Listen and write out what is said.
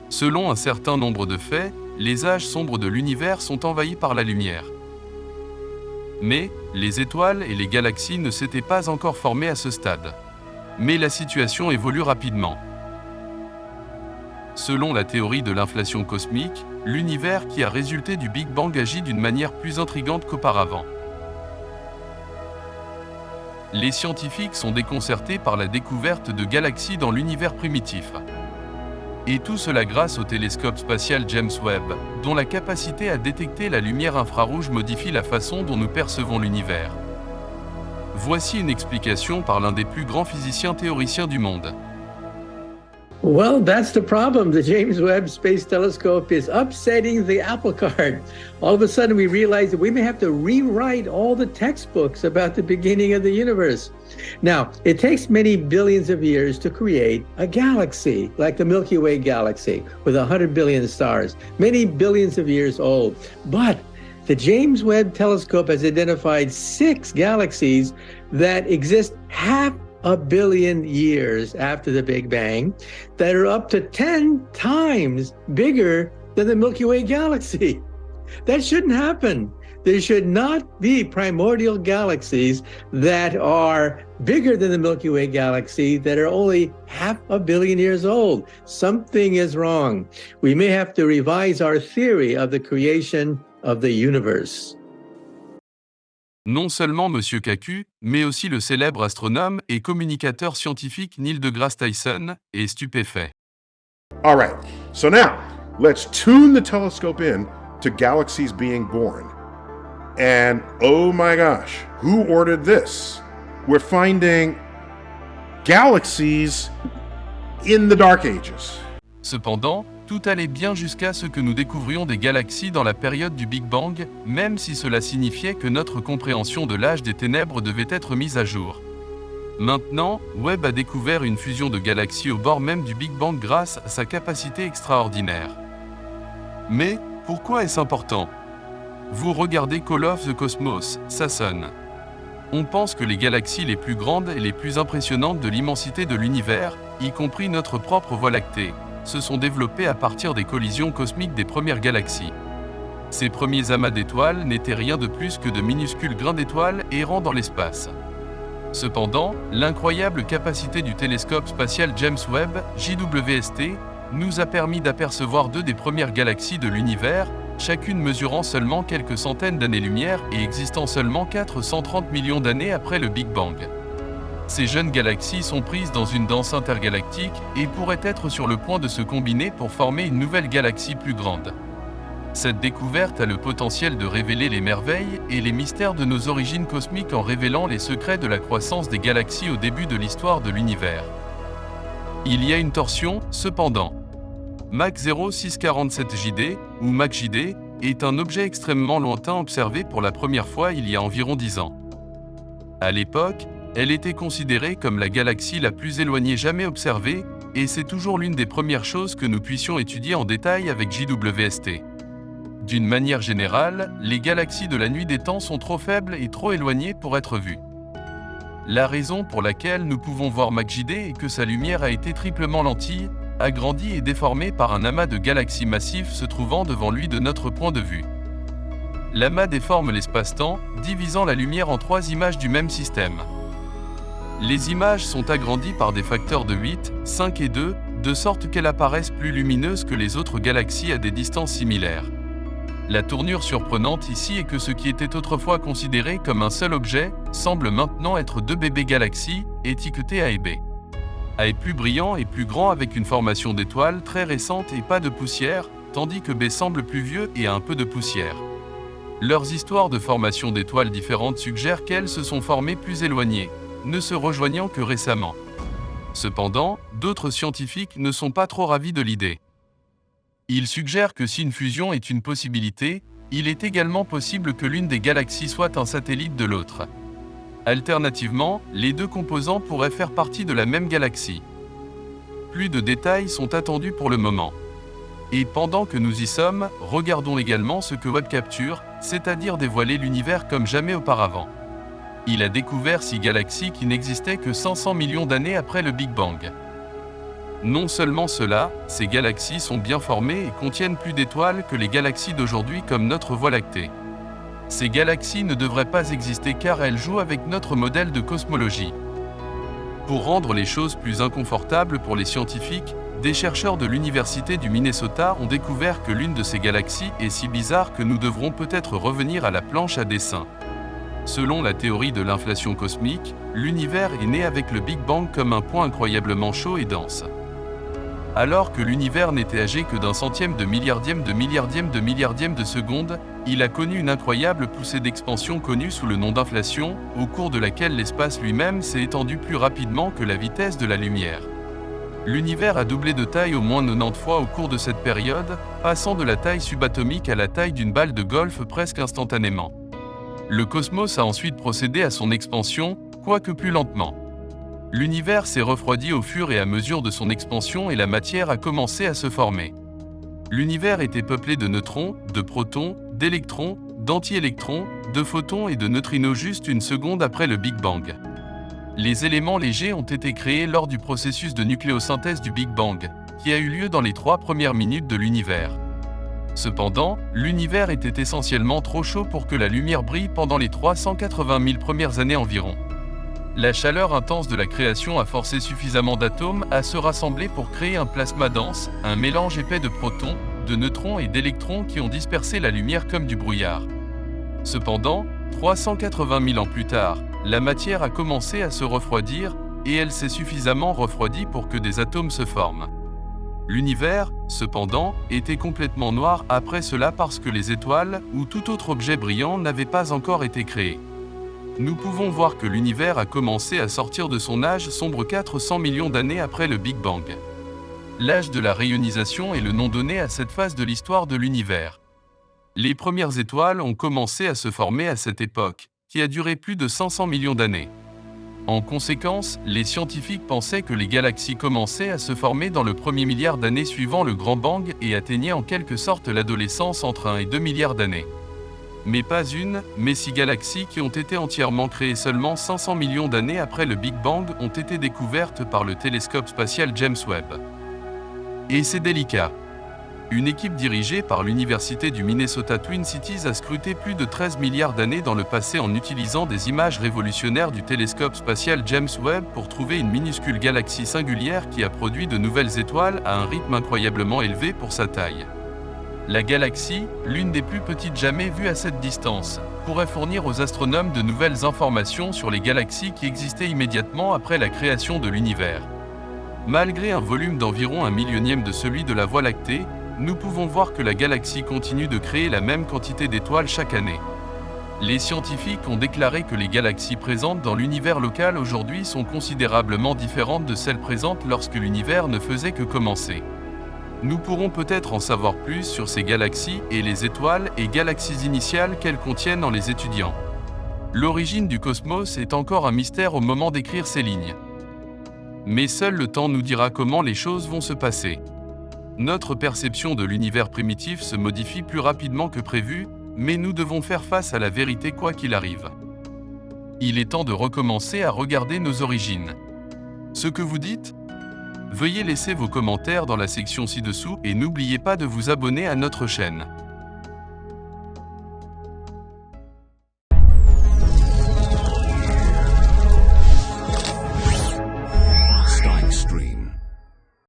Selon un certain nombre de faits, les âges sombres de l'univers sont envahis par la lumière. Mais, les étoiles et les galaxies ne s'étaient pas encore formées à ce stade. Mais la situation évolue rapidement. Selon la théorie de l'inflation cosmique, l'univers qui a résulté du Big Bang agit d'une manière plus intrigante qu'auparavant. Les scientifiques sont déconcertés par la découverte de galaxies dans l'univers primitif. Et tout cela grâce au télescope spatial James Webb, dont la capacité à détecter la lumière infrarouge modifie la façon dont nous percevons l'univers. Voici une explication par l'un des plus grands physiciens théoriciens du monde. Well, that's the problem. The James Webb Space Telescope is upsetting the apple cart. All of a sudden, we realize that we may have to rewrite all the textbooks about the beginning of the universe. Now, it takes many billions of years to create a galaxy, like the Milky Way galaxy, with 100 billion stars, many billions of years old. But the James Webb Telescope has identified 6 galaxies that exist half a billion years after the Big Bang that are up to 10 times bigger than the Milky Way galaxy. That shouldn't happen. There should not be primordial galaxies that are bigger than the Milky Way galaxy that are only half a billion years old. Something is wrong. We may have to revise our theory of the creation of the universe. Non seulement M. Kaku, mais aussi le célèbre astronome et communicateur scientifique Neil deGrasse Tyson est stupéfait. All right, so now let's tune the telescope in to galaxies being born. And oh my gosh, who ordered this? We're finding galaxies in the Dark Ages. Cependant, tout allait bien jusqu'à ce que nous découvrions des galaxies dans la période du Big Bang, même si cela signifiait que notre compréhension de l'âge des ténèbres devait être mise à jour. Maintenant, Webb a découvert une fusion de galaxies au bord même du Big Bang grâce à sa capacité extraordinaire. Mais, pourquoi est-ce important? Vous regardez Call of the Cosmos, ça sonne. On pense que les galaxies les plus grandes et les plus impressionnantes de l'immensité de l'univers, y compris notre propre Voie lactée, se sont développées à partir des collisions cosmiques des premières galaxies. Ces premiers amas d'étoiles n'étaient rien de plus que de minuscules grains d'étoiles errant dans l'espace. Cependant, l'incroyable capacité du télescope spatial James Webb, JWST, nous a permis d'apercevoir 2 des premières galaxies de l'univers, chacune mesurant seulement quelques centaines d'années-lumière et existant seulement 430 millions d'années après le Big Bang. Ces jeunes galaxies sont prises dans une danse intergalactique et pourraient être sur le point de se combiner pour former une nouvelle galaxie plus grande. Cette découverte a le potentiel de révéler les merveilles et les mystères de nos origines cosmiques en révélant les secrets de la croissance des galaxies au début de l'histoire de l'univers. Il y a une torsion, cependant. Mach 0647JD, ou Mach JD, est un objet extrêmement lointain observé pour la première fois il y a environ 10 ans. À l'époque, elle était considérée comme la galaxie la plus éloignée jamais observée, et c'est toujours l'une des premières choses que nous puissions étudier en détail avec JWST. D'une manière générale, les galaxies de la nuit des temps sont trop faibles et trop éloignées pour être vues. La raison pour laquelle nous pouvons voir Mach JD est que sa lumière a été triplement lentille, agrandie et déformée par un amas de galaxies massifs se trouvant devant lui de notre point de vue. L'amas déforme l'espace-temps, divisant la lumière en 3 images du même système. Les images sont agrandies par des facteurs de 8, 5 et 2, de sorte qu'elles apparaissent plus lumineuses que les autres galaxies à des distances similaires. La tournure surprenante ici est que ce qui était autrefois considéré comme un seul objet, semble maintenant être 2 bébés galaxies, étiquetés A et B. A est plus brillant et plus grand avec une formation d'étoiles très récente et pas de poussière, tandis que B semble plus vieux et a un peu de poussière. Leurs histoires de formation d'étoiles différentes suggèrent qu'elles se sont formées plus éloignées, ne se rejoignant que récemment. Cependant, d'autres scientifiques ne sont pas trop ravis de l'idée. Ils suggèrent que si une fusion est une possibilité, il est également possible que l'une des galaxies soit un satellite de l'autre. Alternativement, les 2 composants pourraient faire partie de la même galaxie. Plus de détails sont attendus pour le moment. Et pendant que nous y sommes, regardons également ce que Webb capture, c'est-à-dire dévoiler l'univers comme jamais auparavant. Il a découvert 6 galaxies qui n'existaient que 500 millions d'années après le Big Bang. Non seulement cela, ces galaxies sont bien formées et contiennent plus d'étoiles que les galaxies d'aujourd'hui comme notre Voie lactée. Ces galaxies ne devraient pas exister car elles jouent avec notre modèle de cosmologie. Pour rendre les choses plus inconfortables pour les scientifiques, des chercheurs de l'Université du Minnesota ont découvert que l'une de ces galaxies est si bizarre que nous devrons peut-être revenir à la planche à dessin. Selon la théorie de l'inflation cosmique, l'univers est né avec le Big Bang comme un point incroyablement chaud et dense. Alors que l'univers n'était âgé que d'un centième de milliardième de seconde, il a connu une incroyable poussée d'expansion connue sous le nom d'inflation, au cours de laquelle l'espace lui-même s'est étendu plus rapidement que la vitesse de la lumière. L'univers a doublé de taille au moins 90 fois au cours de cette période, passant de la taille subatomique à la taille d'une balle de golf presque instantanément. Le cosmos a ensuite procédé à son expansion, quoique plus lentement. L'univers s'est refroidi au fur et à mesure de son expansion et la matière a commencé à se former. L'univers était peuplé de neutrons, de protons, d'électrons, d'antiélectrons, de photons et de neutrinos juste une seconde après le Big Bang. Les éléments légers ont été créés lors du processus de nucléosynthèse du Big Bang, qui a eu lieu dans les 3 premières minutes de l'univers. Cependant, l'univers était essentiellement trop chaud pour que la lumière brille pendant les 380 000 premières années environ. La chaleur intense de la création a forcé suffisamment d'atomes à se rassembler pour créer un plasma dense, un mélange épais de protons, de neutrons et d'électrons qui ont dispersé la lumière comme du brouillard. Cependant, 380 000 ans plus tard, la matière a commencé à se refroidir, et elle s'est suffisamment refroidie pour que des atomes se forment. L'univers, cependant, était complètement noir après cela parce que les étoiles, ou tout autre objet brillant n'avaient pas encore été créés. Nous pouvons voir que l'univers a commencé à sortir de son âge sombre 400 millions d'années après le Big Bang. L'âge de la rayonisation est le nom donné à cette phase de l'histoire de l'univers. Les premières étoiles ont commencé à se former à cette époque, qui a duré plus de 500 millions d'années. En conséquence, les scientifiques pensaient que les galaxies commençaient à se former dans le premier milliard d'années suivant le Grand Bang et atteignaient en quelque sorte l'adolescence entre 1 et 2 milliards d'années. Mais pas une, mais 6 galaxies qui ont été entièrement créées seulement 500 millions d'années après le Big Bang ont été découvertes par le télescope spatial James Webb. Et c'est délicat. Une équipe dirigée par l'Université du Minnesota Twin Cities a scruté plus de 13 milliards d'années dans le passé en utilisant des images révolutionnaires du télescope spatial James Webb pour trouver une minuscule galaxie singulière qui a produit de nouvelles étoiles à un rythme incroyablement élevé pour sa taille. La galaxie, l'une des plus petites jamais vues à cette distance, pourrait fournir aux astronomes de nouvelles informations sur les galaxies qui existaient immédiatement après la création de l'univers. Malgré un volume d'environ 1 millionième de celui de la Voie lactée, nous pouvons voir que la galaxie continue de créer la même quantité d'étoiles chaque année. Les scientifiques ont déclaré que les galaxies présentes dans l'univers local aujourd'hui sont considérablement différentes de celles présentes lorsque l'univers ne faisait que commencer. Nous pourrons peut-être en savoir plus sur ces galaxies et les étoiles et galaxies initiales qu'elles contiennent en les étudiant. L'origine du cosmos est encore un mystère au moment d'écrire ces lignes. Mais seul le temps nous dira comment les choses vont se passer. Notre perception de l'univers primitif se modifie plus rapidement que prévu, mais nous devons faire face à la vérité quoi qu'il arrive. Il est temps de recommencer à regarder nos origines. Ce que vous dites ? Veuillez laisser vos commentaires dans la section ci-dessous et n'oubliez pas de vous abonner à notre chaîne.